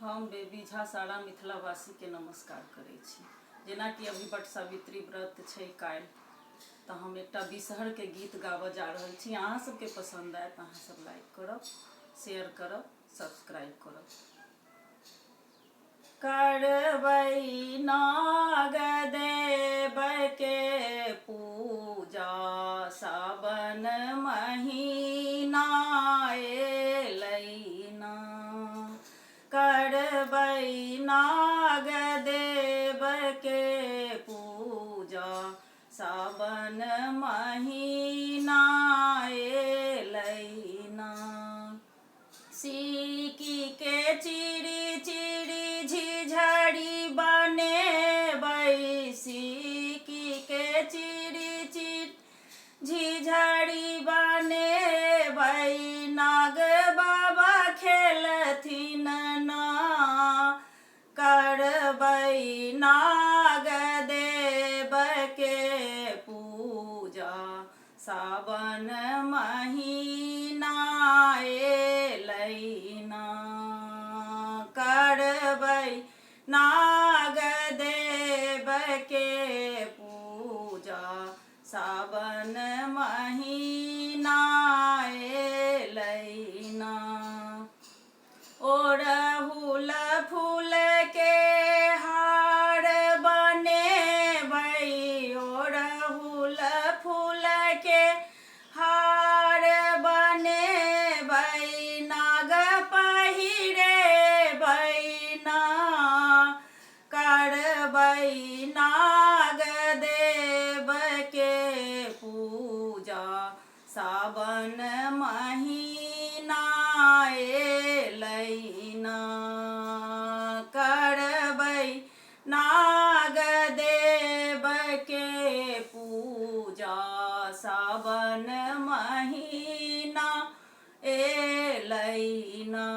हम बेबी झा सारा मिथिलावासी के नमस्कार करै छी। जेना कि अभी बट सावित्री व्रत छै काल्हि, तऽ हम एकटा बिसहर के गीत गाबऽ जा रहल छी। अहाँ सबके पसंद आए तऽ अहाँ सब लाइक करब, शेयर करब, सब्सक्राइब करब। करबै नाग देव के पूजा, सावन महीना एलैना। करबै नाग देव के पूजा, सावन महीना एलैना। सीकी के चिड़ी चिड़ी झिझड़ी बनेबै, सीकी के चिड़ी चिड़ी झिझड़ी बनेबै। नाग बाबा खेलथिन ना, करबै नाग देव के पूजा, सावन महीना एलैना। करबै नाग देव के पूजा, सावन महीना एलैना। ओड़हुल फूल के हार बनेबै, ओड़हुल फूल के हार बनेबै। नाग पहिरेबै ना, करबै नाग देव के पूजा, सावन महीना एलैना। करबै नाग देव के पूजा, सावन महीना एलैना।